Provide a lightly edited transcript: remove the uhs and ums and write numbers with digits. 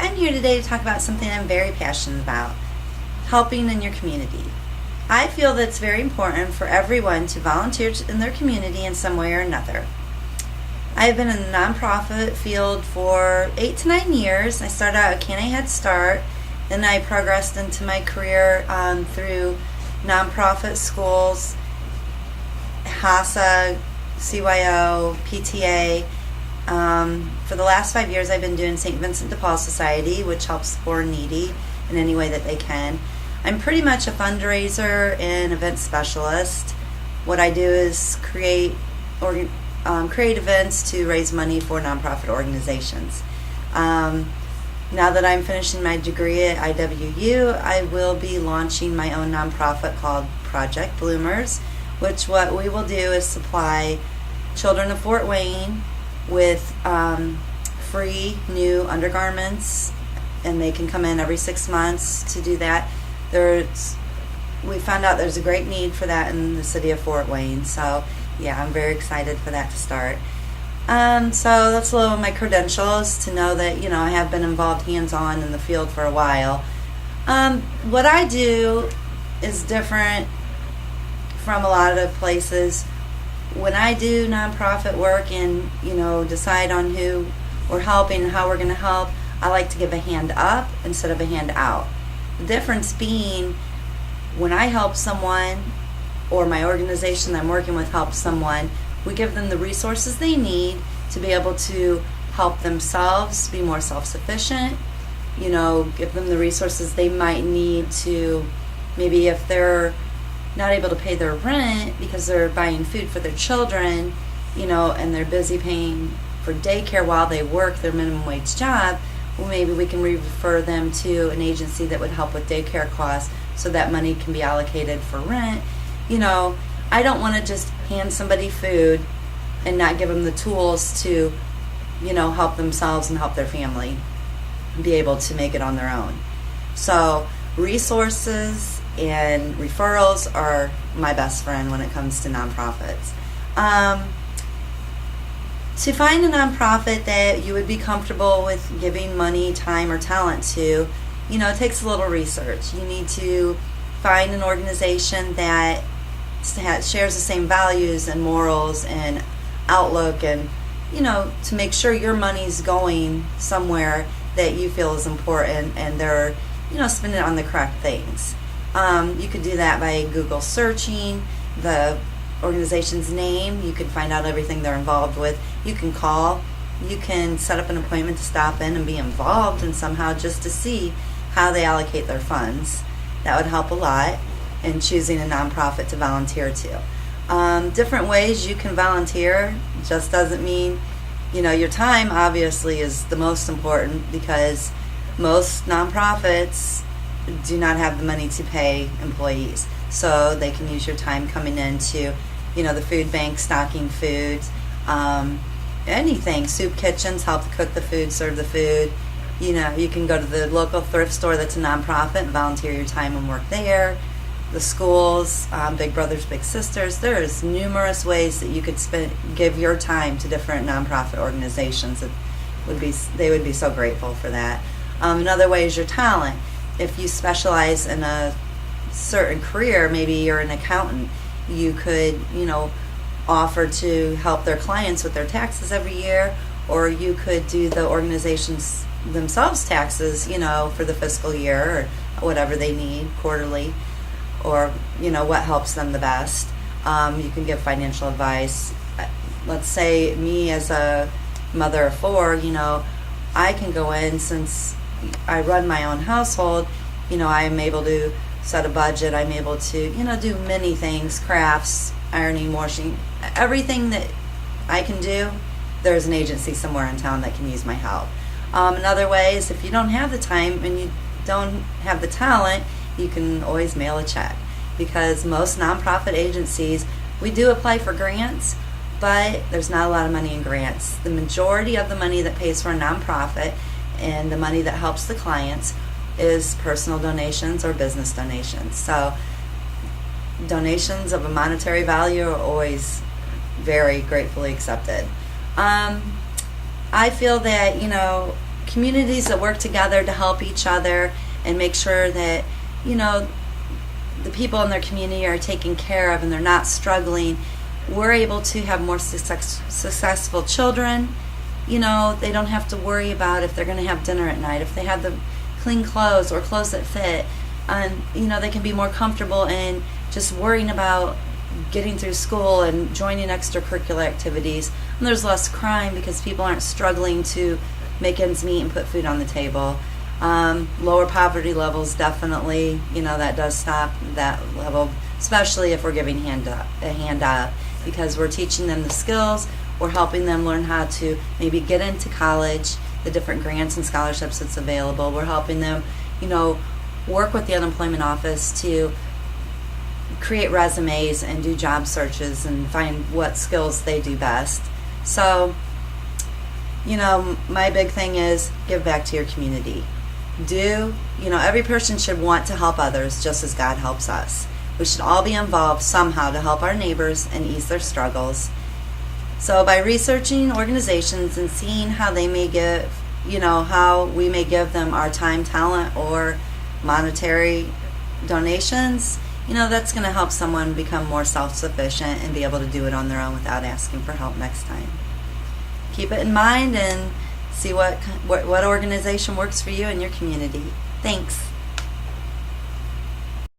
I'm here today to talk about something I'm very passionate about, helping in your community. I feel that it's very important for everyone to volunteer in their community in some way or another. I have been in the nonprofit field for 8 to 9 years. I started out at Can I Head Start, then I progressed into my career through nonprofit schools, HASA, CYO, PTA. For the last 5 years I've been doing St. Vincent de Paul Society, which helps the poor and needy in any way that they can. I'm pretty much a fundraiser and event specialist. What I do is create events to raise money for nonprofit organizations. Now that I'm finishing my degree at IWU, I will be launching my own nonprofit called Project Bloomers, which what we will do is supply children of Fort Wayne with free new undergarments, and they can come in every 6 months to do that. We found out there's a great need for that in the city of Fort Wayne, so yeah, I'm very excited for that to start. So that's a little of my credentials to know that, I have been involved hands-on in the field for a while. What I do is different from a lot of places. When I do nonprofit work and, decide on who we're helping and how we're going to help, I like to give a hand up instead of a hand out. The difference being, when I help someone or my organization that I'm working with helps someone, we give them the resources they need to be able to help themselves be more self-sufficient, give them the resources they might need to, maybe if they're not able to pay their rent because they're buying food for their children, and they're busy paying for daycare while they work their minimum wage job, well, maybe we can refer them to an agency that would help with daycare costs so that money can be allocated for rent. I don't want to just hand somebody food and not give them the tools to, help themselves and help their family be able to make it on their own. So resources and referrals are my best friend when it comes to nonprofits. To find a nonprofit that you would be comfortable with giving money, time, or talent to, it takes a little research. You need to find an organization that shares the same values and morals and outlook, and to make sure your money's going somewhere that you feel is important and they're spending it on the correct things. You could do that by Google searching the organization's name. You can find out everything they're involved with. You can call, you can set up an appointment to stop in and be involved and somehow just to see how they allocate their funds. That would help a lot in choosing a nonprofit to volunteer to. Different ways you can volunteer just doesn't mean, your time obviously is the most important, because most nonprofits do not have the money to pay employees. So they can use your time coming into, the food bank, stocking foods, anything. Soup kitchens help to cook the food, serve the food. You can go to the local thrift store that's a nonprofit and volunteer your time and work there. The schools, Big Brothers Big Sisters. There's numerous ways that you could give your time to different nonprofit organizations. They would be so grateful for that. Another way is your talent. If you specialize in a certain career, maybe you're an accountant, you could offer to help their clients with their taxes every year, or you could do the organizations themselves taxes for the fiscal year or whatever they need quarterly, or what helps them the best. You can give financial advice. Let's say me as a mother of 4, I can go in, since I run my own household, I'm able to set a budget. I'm able to do many things, crafts, ironing, washing, everything that I can do. There's an agency somewhere in town that can use my help. Another way is, if you don't have the time and you don't have the talent, you can always mail a check, because most nonprofit agencies, we do apply for grants, but there's not a lot of money in grants. The majority of the money that pays for a nonprofit and the money that helps the clients is personal donations or business donations. So donations of a monetary value are always very gratefully accepted. I feel that, communities that work together to help each other and make sure that, you know, the people in their community are taken care of and they're not struggling, we're able to have more successful children. You know, they don't have to worry about if they're going to have dinner at night, if they have the clean clothes or clothes that fit. And, you know, they can be more comfortable in just worrying about getting through school and joining extracurricular activities. And there's less crime because people aren't struggling to make ends meet and put food on the table. Lower poverty levels, definitely, you know, that does stop that level, especially if we're giving a handout, because we're teaching them the skills, we're helping them learn how to maybe get into college, the different grants and scholarships that's available. We're helping them, you know, work with the unemployment office to create resumes and do job searches and find what skills they do best. So, you know, my big thing is give back to your community. You know, every person should want to help others just as God helps us. We should all be involved somehow to help our neighbors and ease their struggles. So by researching organizations and seeing how they may give, you know, how we may give them our time, talent, or monetary donations, you know, that's going to help someone become more self-sufficient and be able to do it on their own without asking for help next time. Keep it in mind and see what organization works for you and your community. Thanks.